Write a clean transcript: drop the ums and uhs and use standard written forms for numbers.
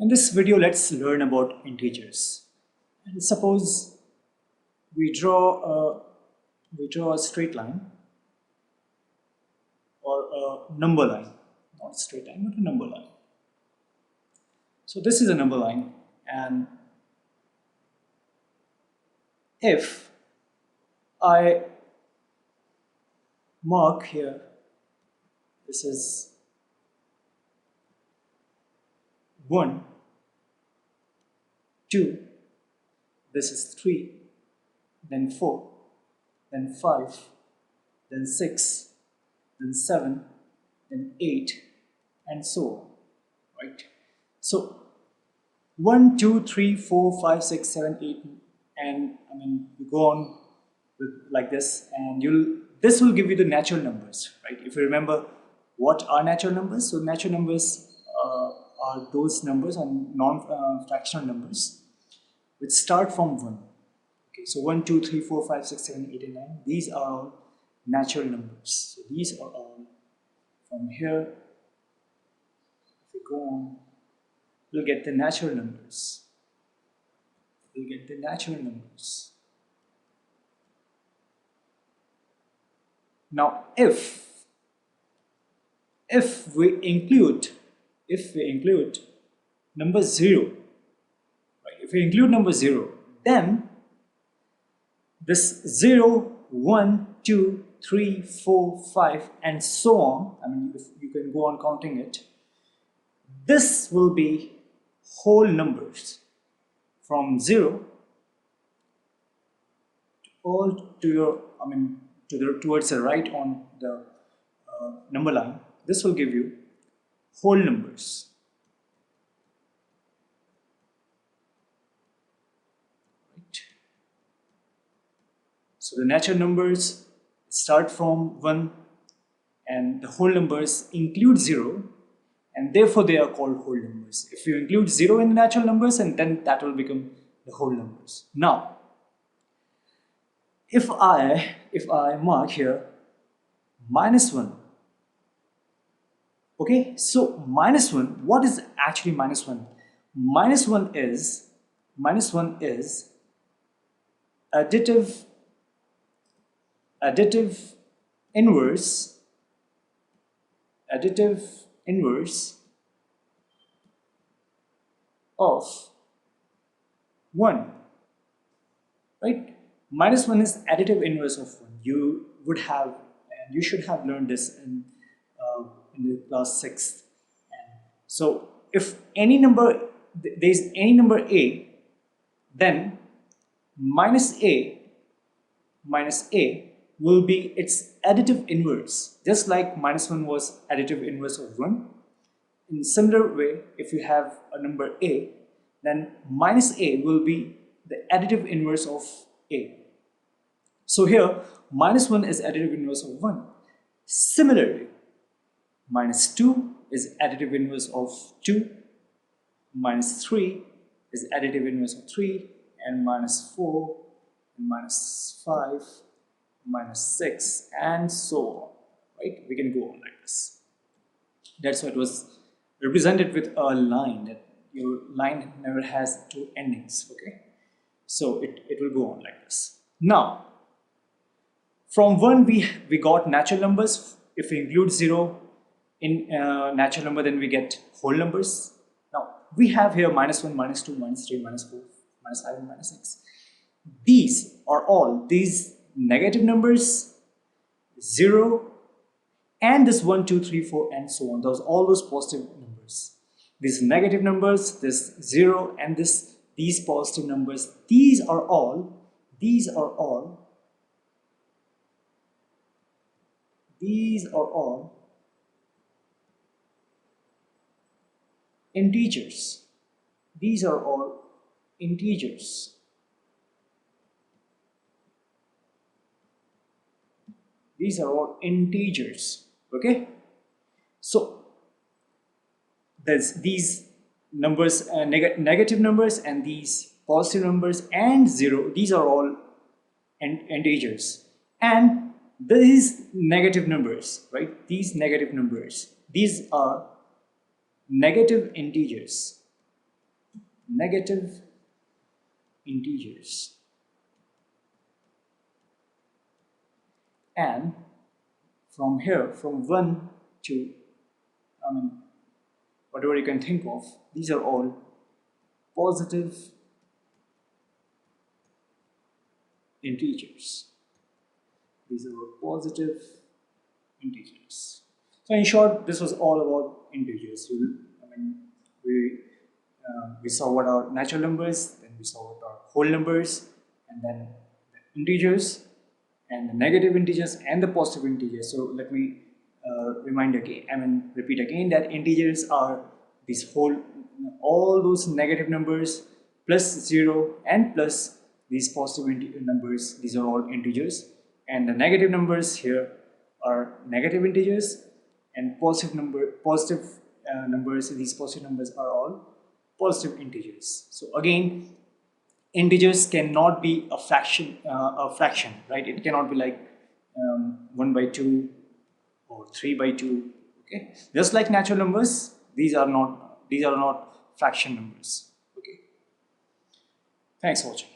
In this video, let's learn about integers. And suppose we draw a straight line or a number line, not a straight line, but a number line. So this is a number line, and if I mark here, this is 1, 2, this is 3, then 4, then 5, then 6, then 7, then 8, and so on, right? So 1, 2, 3, 4, 5, 6, 7, 8, and you go on with like this, and this will give you the natural numbers, right? If you remember what are natural numbers, so natural numbers are those numbers, or non-fractional numbers, which start from 1. Okay, so 1, 2, 3, 4, 5, 6, 7, 8, and 9. These are all natural numbers. So these are all from here. If we go on, we'll get the natural numbers. We'll get the natural numbers. Now, if we include number 0, right? If we include number 0, then this 0, 1, 2, 3, 4, 5, and so on, if you can go on counting it, this will be whole numbers from 0 all to your, towards the right on the number line. This will give you whole numbers. Right. So the natural numbers start from 1, and the whole numbers include 0, and therefore they are called whole numbers. If you include 0 in the natural numbers, and then that will become the whole numbers. Now, if I mark here -1, okay, so -1, what is actually -1? -1 is additive inverse of 1, right? -1 is additive inverse of 1. You would have, and you should have learned this in the class 6. And so if any number, there is any number a, then minus a will be its additive inverse, just like -1 was additive inverse of 1. In similar way, if you have a number a, then minus a will be the additive inverse of a. So here, -1 is additive inverse of 1. Similarly, -2 is additive inverse of 2, -3 is additive inverse of 3, and -4, and -5, -6, and so on, right? We can go on like this. That's why it was represented with a line, that your line never has two endings, okay? So it will go on like this. Now, from 1 we got natural numbers. If we include 0 in natural number, then we get whole numbers. Now we have here -1, -2, -3, -4, -5, and -6. These are all these negative numbers, 0, and this 1, 2, 3, 4, and so on. All those positive numbers. These negative numbers, this 0, and these positive numbers. These are all integers. These are all integers. These are all integers, okay? So there's these numbers, negative numbers, and these positive numbers, and 0. These are all integers. And these negative numbers, right? These negative numbers, these are negative integers. negative integers. And from here, from 1 to, whatever you can think of, these are all positive integers. These are all positive integers. So in short, this was all about integers. We saw what are natural numbers, then we saw what are whole numbers, and then the integers, and the negative integers and the positive integers. So let me repeat again that integers are these all those negative numbers plus 0 and plus these positive numbers. These are all integers, and the negative numbers here are negative integers, and positive numbers. These positive numbers are all positive integers. So again, integers cannot be a fraction, right? It cannot be like 1 by 2 or 3 by 2. Okay, just like natural numbers, these are not fraction numbers. Okay, thanks for watching.